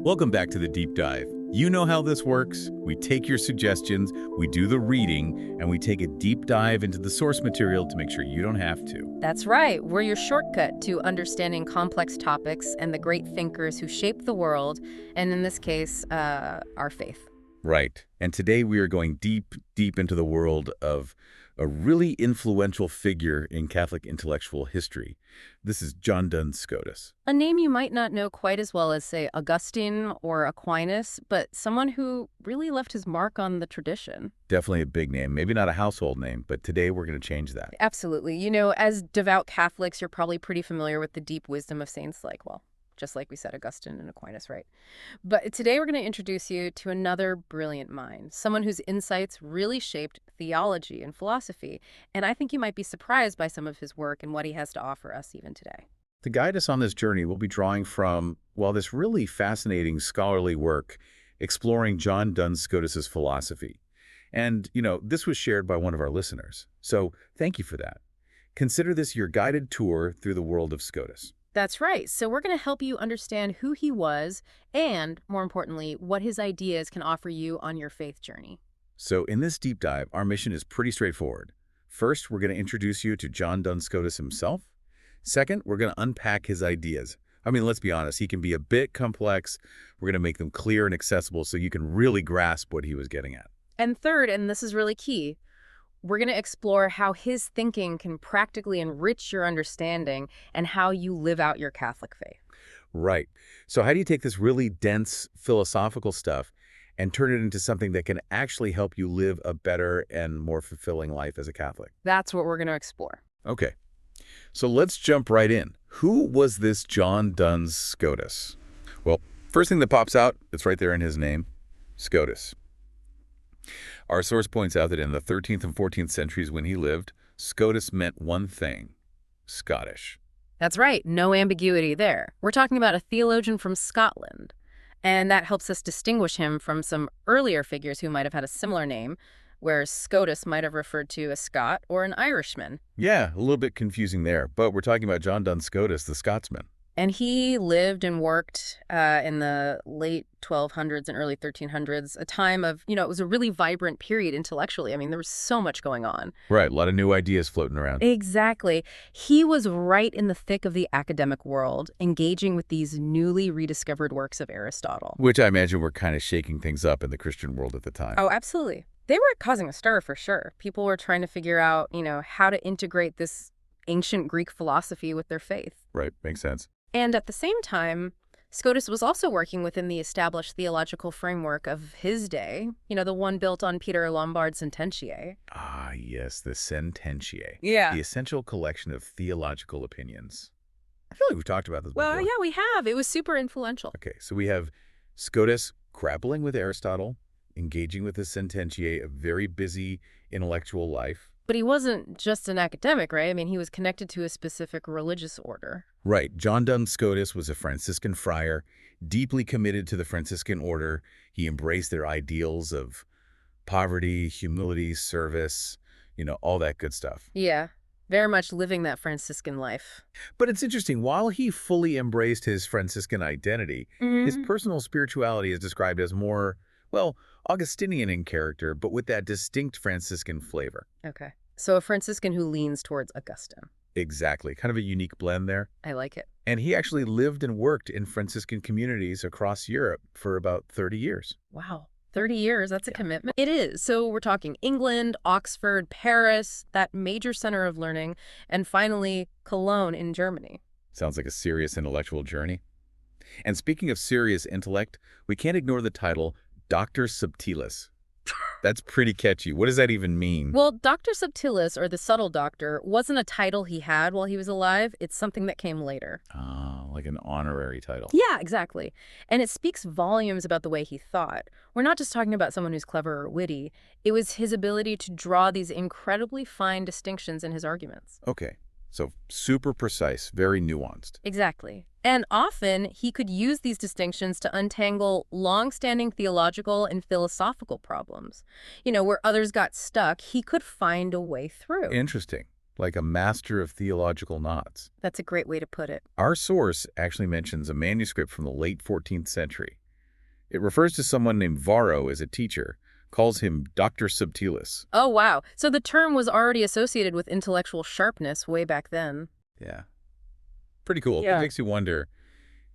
Welcome back to the Deep Dive. You know how this works. We take your suggestions, we do the reading, and we take a deep dive into the source material to make sure you don't have to. That's right. We're your shortcut to understanding complex topics and the great thinkers who shaped the world, and in this case, our faith. Right. And today we are going deep, deep into the world of a really influential figure in Catholic intellectual history. This is John Duns Scotus. A name you might not know quite as well as, say, Augustine or Aquinas, but someone who really left his mark on the tradition. Definitely a big name. Maybe not a household name, but today we're going to change that. Absolutely. You know, as devout Catholics, you're probably pretty familiar with the deep wisdom of saints like, well, just like we said, Augustine and Aquinas, right? But today we're going to introduce you to another brilliant mind, someone whose insights really shaped theology and philosophy. And I think you might be surprised by some of his work and what he has to offer us even today. To guide us on this journey, we'll be drawing from, well, this really fascinating scholarly work exploring John Duns Scotus's philosophy. And, this was shared by one of our listeners. So thank you for that. Consider this your guided tour through the world of Scotus. That's right. So we're going to help you understand who he was and, more importantly, what his ideas can offer you on your faith journey. So in this deep dive, our mission is pretty straightforward. First, we're going to introduce you to John Duns Scotus himself. Second, we're going to unpack his ideas. I mean, let's be honest, he can be a bit complex. We're going to make them clear and accessible so you can really grasp what he was getting at. And third, and this is really key, we're going to explore how his thinking can practically enrich your understanding and how you live out your Catholic faith. Right. So how do you take this really dense philosophical stuff and turn it into something that can actually help you live a better and more fulfilling life as a Catholic? That's what we're going to explore. Okay. So let's jump right in. Who was this John Duns Scotus? Well, first thing that pops out, it's right there in his name, Scotus. Our source points out that in the 13th and 14th centuries when he lived, Scotus meant one thing, Scottish. That's right. No ambiguity there. We're talking about a theologian from Scotland. And that helps us distinguish him from some earlier figures who might have had a similar name, where Scotus might have referred to a Scot or an Irishman. Yeah, a little bit confusing there, but we're talking about John Duns Scotus, the Scotsman. And he lived and worked in the late 1200s and early 1300s, a time of, it was a really vibrant period intellectually. I mean, there was so much going on. Right, a lot of new ideas floating around. Exactly. He was right in the thick of the academic world, engaging with these newly rediscovered works of Aristotle. Which I imagine were kind of shaking things up in the Christian world at the time. Oh, absolutely. They were causing a stir for sure. People were trying to figure out, how to integrate this ancient Greek philosophy with their faith. Right, makes sense. And at the same time, Scotus was also working within the established theological framework of his day, the one built on Peter Lombard's Sententiae. Ah, yes, the Sententiae. Yeah. The essential collection of theological opinions. I feel like we've talked about this before. Well, yeah, we have. It was super influential. Okay, so we have Scotus grappling with Aristotle, engaging with the Sententiae, a very busy intellectual life. But he wasn't just an academic, right? I mean, he was connected to a specific religious order. Right. John Duns Scotus was a Franciscan friar, deeply committed to the Franciscan order. He embraced their ideals of poverty, humility, service, all that good stuff. Yeah, very much living that Franciscan life. But it's interesting, while he fully embraced his Franciscan identity, his personal spirituality is described as more, well, Augustinian in character, but with that distinct Franciscan flavor. Okay. So a Franciscan who leans towards Augustine. Exactly. Kind of a unique blend there. I like it. And he actually lived and worked in Franciscan communities across Europe for about 30 years. Wow. 30 years, that's a commitment. It is. So we're talking England, Oxford, Paris, that major center of learning, and finally Cologne in Germany. Sounds like a serious intellectual journey. And speaking of serious intellect, we can't ignore the title Doctor Subtilis. That's pretty catchy. What does that even mean? Well, Dr. Subtilis, or the subtle doctor, wasn't a title he had while he was alive. It's something that came later. Oh, like an honorary title. Yeah, exactly. And it speaks volumes about the way he thought. We're not just talking about someone who's clever or witty. It was his ability to draw these incredibly fine distinctions in his arguments. Okay. So super precise, very nuanced. Exactly. And often he could use these distinctions to untangle long-standing theological and philosophical problems. Where others got stuck, he could find a way through. Interesting. Like a master of theological knots. That's a great way to put it. Our source actually mentions a manuscript from the late 14th century. It refers to someone named Varro as a teacher, calls him Dr. Subtilis. Oh, wow. So the term was already associated with intellectual sharpness way back then. Yeah. Pretty cool. It Yeah. makes you wonder,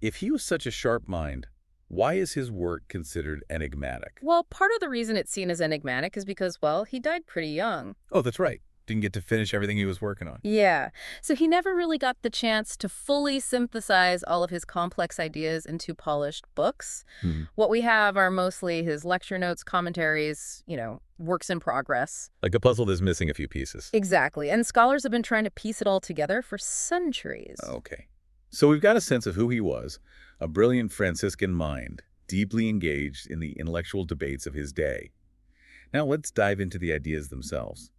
if he was such a sharp mind, why is his work considered enigmatic? Well, part of the reason it's seen as enigmatic is because, well, he died pretty young. Oh, that's right. Didn't get to finish everything he was working on. Yeah. So he never really got the chance to fully synthesize all of his complex ideas into polished books. Hmm. What we have are mostly his lecture notes, commentaries, works in progress. Like a puzzle that's missing a few pieces. Exactly. And scholars have been trying to piece it all together for centuries. Okay. So we've got a sense of who he was, a brilliant Franciscan mind, deeply engaged in the intellectual debates of his day. Now let's dive into the ideas themselves.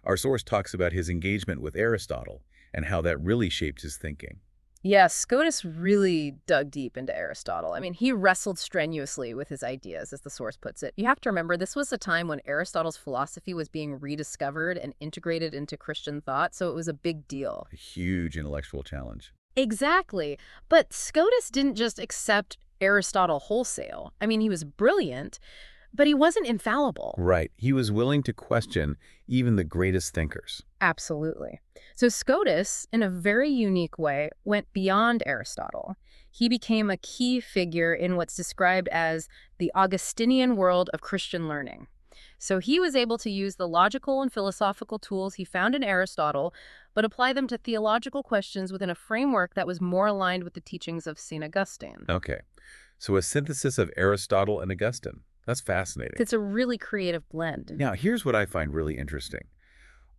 Our source talks about his engagement with Aristotle and how that really shaped his thinking. Yeah, Scotus really dug deep into Aristotle. I mean, he wrestled strenuously with his ideas, as the source puts it. You have to remember, this was a time when Aristotle's philosophy was being rediscovered and integrated into Christian thought, so it was a big deal. A huge intellectual challenge. Exactly. But Scotus didn't just accept Aristotle wholesale. I mean, he was brilliant, but he wasn't infallible. Right. He was willing to question even the greatest thinkers. Absolutely. So Scotus, in a very unique way, went beyond Aristotle. He became a key figure in what's described as the Augustinian world of Christian learning. So he was able to use the logical and philosophical tools he found in Aristotle, but apply them to theological questions within a framework that was more aligned with the teachings of St. Augustine. Okay. So a synthesis of Aristotle and Augustine. That's fascinating. It's a really creative blend. Now, here's what I find really interesting.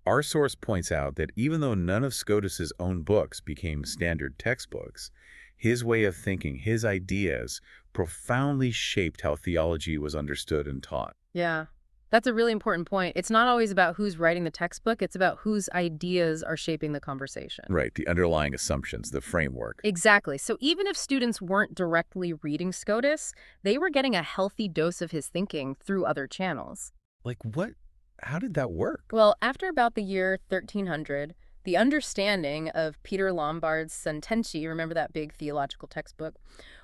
Our source points out that even though none of Scotus's own books became standard textbooks, his way of thinking, his ideas, profoundly shaped how theology was understood and taught. Yeah, that's a really important point. It's not always about who's writing the textbook. It's about whose ideas are shaping the conversation. Right, the underlying assumptions, the framework. Exactly. So even if students weren't directly reading Scotus, they were getting a healthy dose of his thinking through other channels. Like what? How did that work? Well, after about the year 1300, the understanding of Peter Lombard's Contingency, remember that big theological textbook?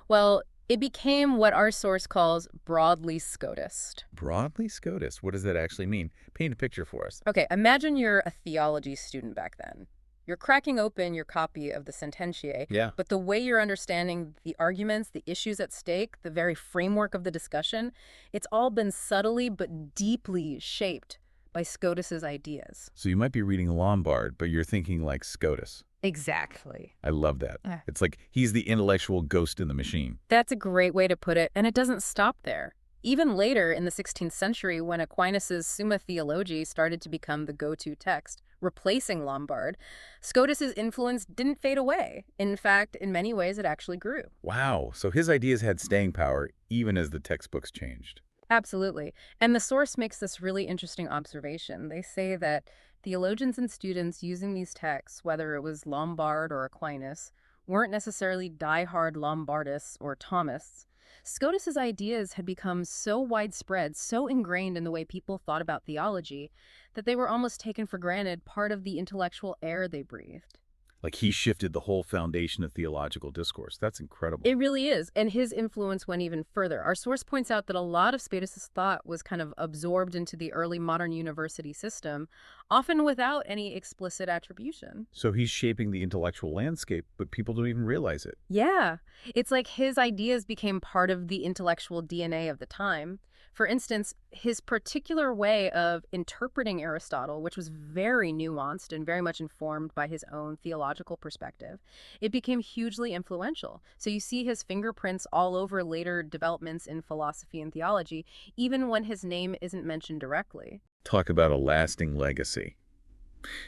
Well, it became what our source calls broadly Scotist. Broadly Scotus. What does that actually mean? Paint a picture for us. Okay, imagine you're a theology student back then. You're cracking open your copy of the Sententiae, Yeah. but the way you're understanding the arguments, the issues at stake, the very framework of the discussion, it's all been subtly but deeply shaped by Scotus's ideas. So you might be reading Lombard, but you're thinking like Scotus. Exactly. I love that. Yeah. It's like he's the intellectual ghost in the machine. That's a great way to put it, and it doesn't stop there. Even later in the 16th century, when Aquinas' Summa Theology started to become the go-to text, replacing Lombard, Scotus's influence didn't fade away. In fact, in many ways, it actually grew. Wow. So his ideas had staying power even as the textbooks changed. Absolutely. And the source makes this really interesting observation. They say that theologians and students using these texts, whether it was Lombard or Aquinas, weren't necessarily die-hard Lombardists or Thomists. Scotus's ideas had become so widespread, so ingrained in the way people thought about theology, that they were almost taken for granted, part of the intellectual air they breathed. Like he shifted the whole foundation of theological discourse. That's incredible. It really is, and his influence went even further. Our source points out that a lot of Scotus's thought was kind of absorbed into the early modern university system, often without any explicit attribution. So he's shaping the intellectual landscape, but people don't even realize it. Yeah, it's like his ideas became part of the intellectual DNA of the time. For instance, his particular way of interpreting Aristotle, which was very nuanced and very much informed by his own theological perspective, it became hugely influential. So you see his fingerprints all over later developments in philosophy and theology, even when his name isn't mentioned directly. Talk about a lasting legacy.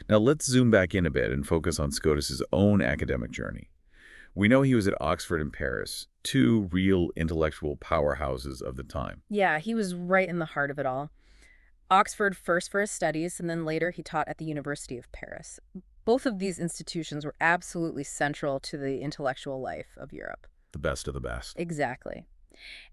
Now let's zoom back in a bit and focus on Scotus's own academic journey. We know he was at Oxford and Paris, two real intellectual powerhouses of the time. Yeah, he was right in the heart of it all. Oxford first for his studies, and then later he taught at the University of Paris. Both of these institutions were absolutely central to the intellectual life of Europe. The best of the best. Exactly.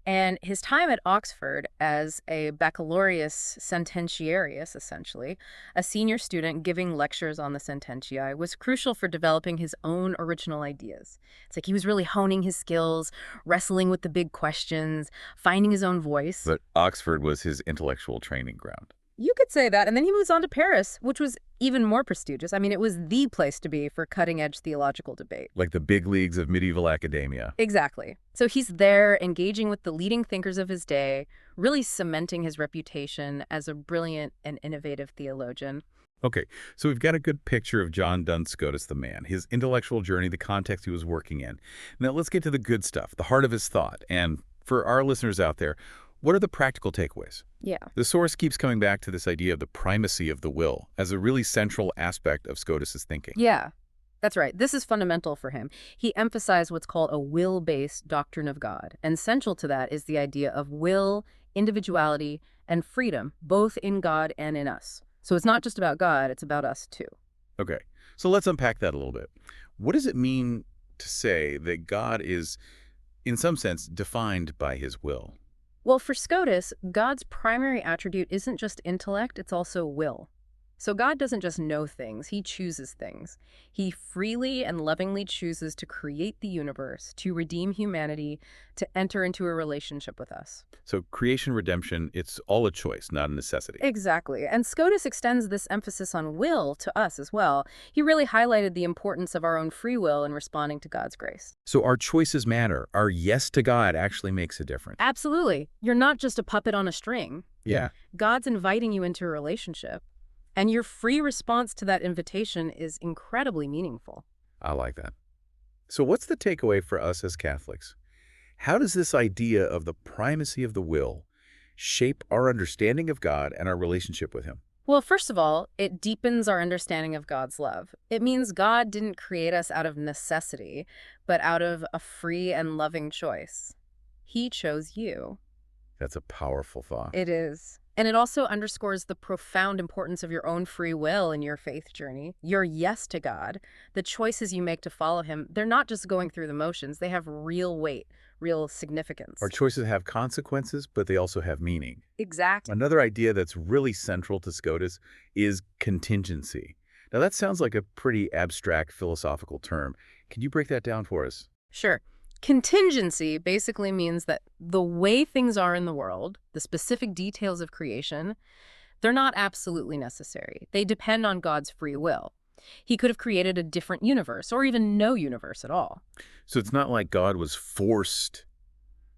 And his time at Oxford as a baccalaureus sententiarius, essentially, a senior student giving lectures on the sententiae, was crucial for developing his own original ideas. It's like he was really honing his skills, wrestling with the big questions, finding his own voice. But Oxford was his intellectual training ground. You could say that. And then he moves on to Paris, which was even more prestigious. I mean, it was the place to be for cutting-edge theological debate. Like the big leagues of medieval academia. Exactly. So he's there engaging with the leading thinkers of his day, really cementing his reputation as a brilliant and innovative theologian. Okay, so we've got a good picture of John Duns Scotus, the man, his intellectual journey, the context he was working in. Now let's get to the good stuff, the heart of his thought. And for our listeners out there, what are the practical takeaways? Yeah. The source keeps coming back to this idea of the primacy of the will as a really central aspect of Scotus's thinking. Yeah, that's right. This is fundamental for him. He emphasized what's called a will-based doctrine of God. And central to that is the idea of will, individuality, and freedom, both in God and in us. So it's not just about God, it's about us too. Okay, so let's unpack that a little bit. What does it mean to say that God is, in some sense, defined by his will? Well, for Scotus, God's primary attribute isn't just intellect, it's also will. So God doesn't just know things, he chooses things. He freely and lovingly chooses to create the universe, to redeem humanity, to enter into a relationship with us. So creation, redemption, it's all a choice, not a necessity. Exactly. And Scotus extends this emphasis on will to us as well. He really highlighted the importance of our own free will in responding to God's grace. So our choices matter. Our yes to God actually makes a difference. Absolutely. You're not just a puppet on a string. Yeah. God's inviting you into a relationship. And your free response to that invitation is incredibly meaningful. I like that. So what's the takeaway for us as Catholics? How does this idea of the primacy of the will shape our understanding of God and our relationship with him? Well, first of all, it deepens our understanding of God's love. It means God didn't create us out of necessity, but out of a free and loving choice. He chose you. That's a powerful thought. It is. And it also underscores the profound importance of your own free will in your faith journey. Your yes to God, the choices you make to follow him, they're not just going through the motions. They have real weight, real significance. Our choices have consequences, but they also have meaning. Exactly. Another idea that's really central to Scotus is contingency. Now that sounds like a pretty abstract philosophical term. Can you break that down for us? Sure. Contingency basically means that the way things are in the world, the specific details of creation, they're not absolutely necessary. They depend on God's free will. He could have created a different universe or even no universe at all. So it's not like God was forced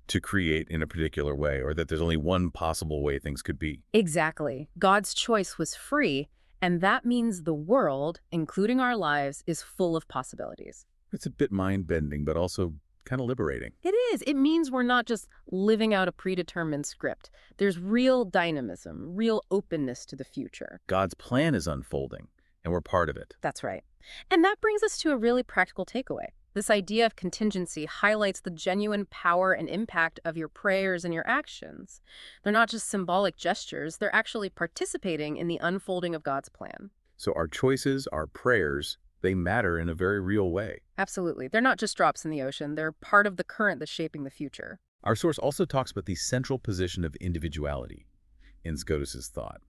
to create in a particular way or that there's only one possible way things could be. Exactly. God's choice was free, and that means the world, including our lives, is full of possibilities. It's a bit mind-bending, but also kind of liberating. It is. It means we're not just living out a predetermined script. There's real dynamism, real openness to the future. God's plan is unfolding, and we're part of it. That's right. And that brings us to a really practical takeaway. This idea of contingency highlights the genuine power and impact of your prayers and your actions. They're not just symbolic gestures, they're actually participating in the unfolding of God's plan. So our choices, our prayers, they matter in a very real way. Absolutely. They're not just drops in the ocean. They're part of the current that's shaping the future. Our source also talks about the central position of individuality in Scotus's thought.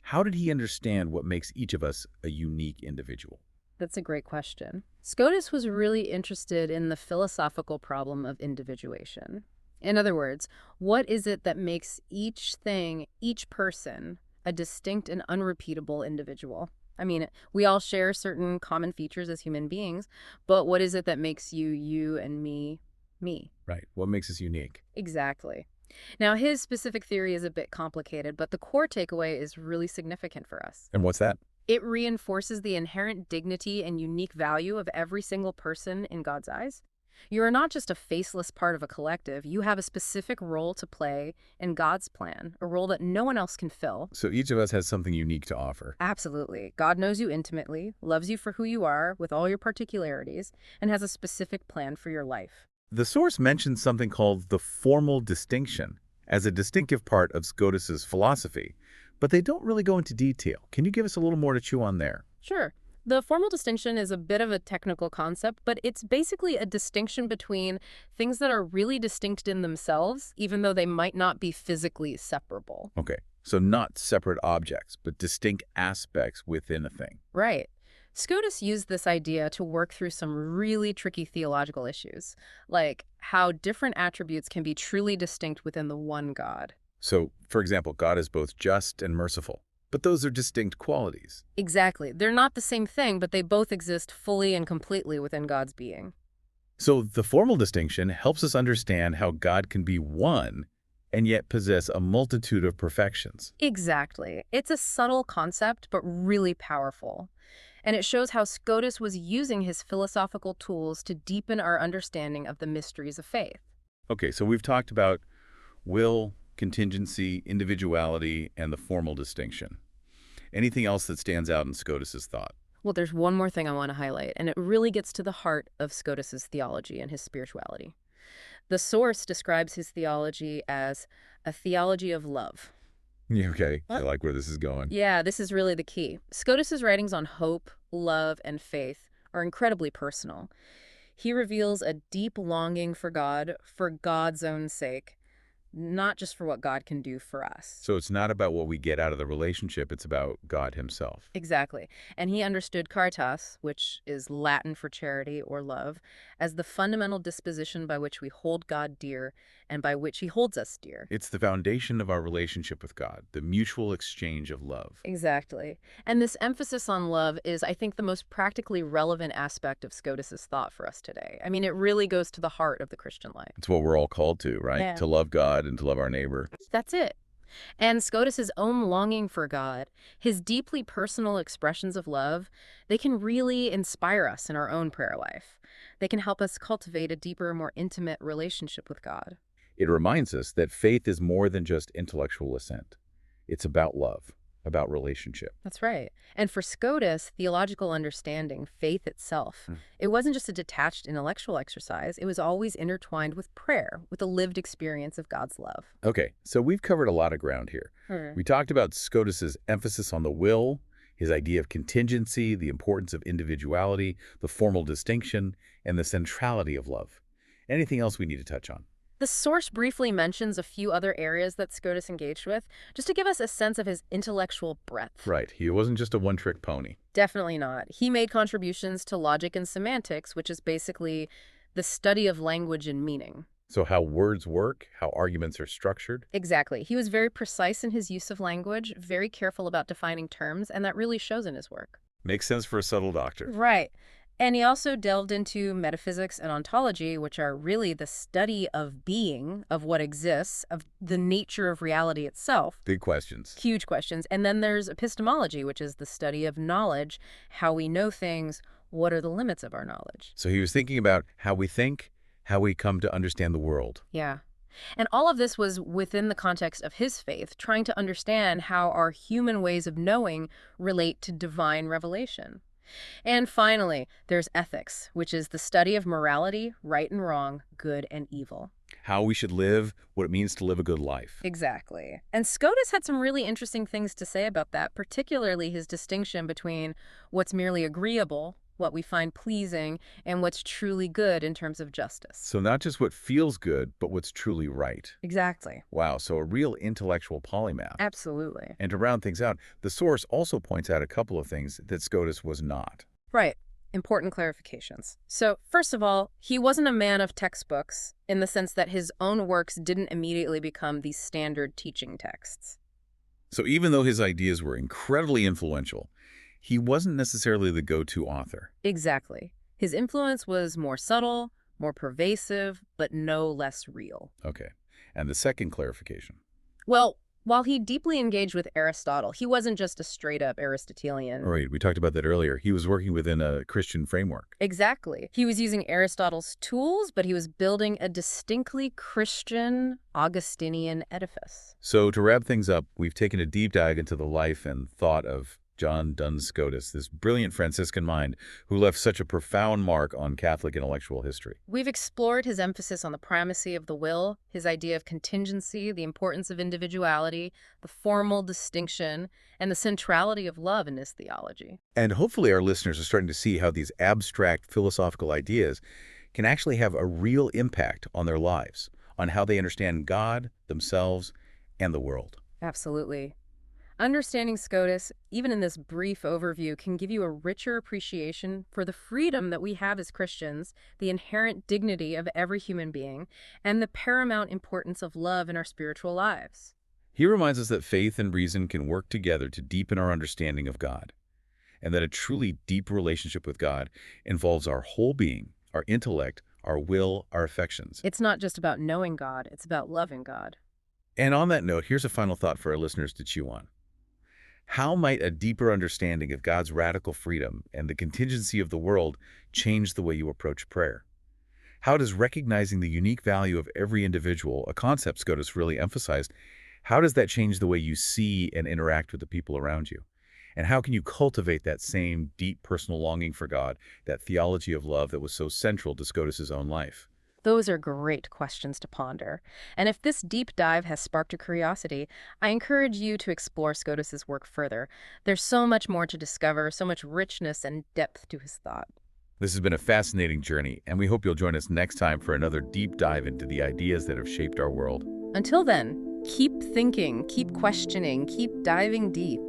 How did he understand what makes each of us a unique individual? That's a great question. Scotus was really interested in the philosophical problem of individuation. In other words, what is it that makes each thing, each person, a distinct and unrepeatable individual? I mean, we all share certain common features as human beings, but what is it that makes you, you, and me, me? Right. What makes us unique? Exactly. Now, his specific theory is a bit complicated, but the core takeaway is really significant for us. And what's that? It reinforces the inherent dignity and unique value of every single person in God's eyes. You are not just a faceless part of a collective. You have a specific role to play in God's plan, a role that no one else can fill. So each of us has something unique to offer. Absolutely. God knows you intimately, loves you for who you are with all your particularities, and has a specific plan for your life. The source mentions something called the formal distinction as a distinctive part of Scotus's philosophy, but they don't really go into detail. Can you give us a little more to chew on there? Sure. The formal distinction is a bit of a technical concept, but it's basically a distinction between things that are really distinct in themselves, even though they might not be physically separable. Okay, so not separate objects, but distinct aspects within a thing. Right. Scotus used this idea to work through some really tricky theological issues, like how different attributes can be truly distinct within the one God. So, for example, God is both just and merciful, but those are distinct qualities. Exactly. They're not the same thing, but they both exist fully and completely within God's being. So the formal distinction helps us understand how God can be one and yet possess a multitude of perfections. Exactly. It's a subtle concept, but really powerful. And it shows how Scotus was using his philosophical tools to deepen our understanding of the mysteries of faith. Okay, so we've talked about will, contingency, individuality, and the formal distinction. Anything else that stands out in Scotus's thought? Well, there's one more thing I want to highlight, and it really gets to the heart of Scotus's theology and his spirituality. The source describes his theology as a theology of love. Yeah, okay, I like where this is going. Yeah, this is really the key. Scotus's writings on hope, love, and faith are incredibly personal. He reveals a deep longing for God's own sake, not just for what God can do for us. So it's not about what we get out of the relationship, it's about God himself. Exactly. And he understood caritas, which is Latin for charity or love, as the fundamental disposition by which we hold God dear and by which he holds us dear. It's the foundation of our relationship with God, the mutual exchange of love. Exactly. And this emphasis on love is, I think, the most practically relevant aspect of Scotus's thought for us today. I mean, it really goes to the heart of the Christian life. It's what we're all called to, right? Yeah. To love God and to love our neighbor. That's it. And Scotus's own longing for God, his deeply personal expressions of love, they can really inspire us in our own prayer life. They can help us cultivate a deeper, more intimate relationship with God. It reminds us that faith is more than just intellectual assent. It's about love, about relationship. That's right. And for Scotus, theological understanding, faith itself, it wasn't just a detached intellectual exercise. It was always intertwined with prayer, with a lived experience of God's love. Okay, so we've covered a lot of ground here. We talked about Scotus's emphasis on the will, his idea of contingency, the importance of individuality, the formal distinction, and the centrality of love. Anything else we need to touch on? The source briefly mentions a few other areas that Scotus engaged with, just to give us a sense of his intellectual breadth. Right, he wasn't just a one-trick pony. Definitely not. He made contributions to logic and semantics, which is basically the study of language and meaning. So how words work, how arguments are structured. Exactly. He was very precise in his use of language, very careful about defining terms, and that really shows in his work. Makes sense for a subtle doctor. Right. And he also delved into metaphysics and ontology, which are really the study of being, of what exists, of the nature of reality itself. Big questions. Huge questions. And then there's epistemology, which is the study of knowledge, how we know things, what are the limits of our knowledge. So he was thinking about how we think, how we come to understand the world. Yeah. And all of this was within the context of his faith, trying to understand how our human ways of knowing relate to divine revelation. And finally, there's ethics, which is the study of morality, right and wrong, good and evil. How we should live, what it means to live a good life. Exactly. And Scotus had some really interesting things to say about that, particularly his distinction between what's merely agreeable, what we find pleasing, and what's truly good in terms of justice. So not just what feels good, but what's truly right. Exactly. Wow, so a real intellectual polymath. Absolutely. And to round things out, the source also points out a couple of things that Scotus was not. Right. Important clarifications. So, first of all, he wasn't a man of textbooks in the sense that his own works didn't immediately become these standard teaching texts. So even though his ideas were incredibly influential, he wasn't necessarily the go-to author. Exactly. His influence was more subtle, more pervasive, but no less real. Okay. And the second clarification. Well, while he deeply engaged with Aristotle, he wasn't just a straight-up Aristotelian. Right, we talked about that earlier. He was working within a Christian framework. Exactly. He was using Aristotle's tools, but he was building a distinctly Christian, Augustinian edifice. So to wrap things up, we've taken a deep dive into the life and thought of John Duns Scotus, this brilliant Franciscan mind who left such a profound mark on Catholic intellectual history. We've explored his emphasis on the primacy of the will, his idea of contingency, the importance of individuality, the formal distinction, and the centrality of love in his theology. And hopefully our listeners are starting to see how these abstract philosophical ideas can actually have a real impact on their lives, on how they understand God, themselves, and the world. Absolutely. Understanding Scotus, even in this brief overview, can give you a richer appreciation for the freedom that we have as Christians, the inherent dignity of every human being, and the paramount importance of love in our spiritual lives. He reminds us that faith and reason can work together to deepen our understanding of God, and that a truly deep relationship with God involves our whole being, our intellect, our will, our affections. It's not just about knowing God, it's about loving God. And on that note, here's a final thought for our listeners to chew on. How might a deeper understanding of God's radical freedom and the contingency of the world change the way you approach prayer? How does recognizing the unique value of every individual, a concept Scotus really emphasized, how does that change the way you see and interact with the people around you? And how can you cultivate that same deep personal longing for God, that theology of love that was so central to Scotus's own life? Those are great questions to ponder. And if this deep dive has sparked your curiosity, I encourage you to explore Scotus's work further. There's so much more to discover, so much richness and depth to his thought. This has been a fascinating journey, and we hope you'll join us next time for another deep dive into the ideas that have shaped our world. Until then, keep thinking, keep questioning, keep diving deep.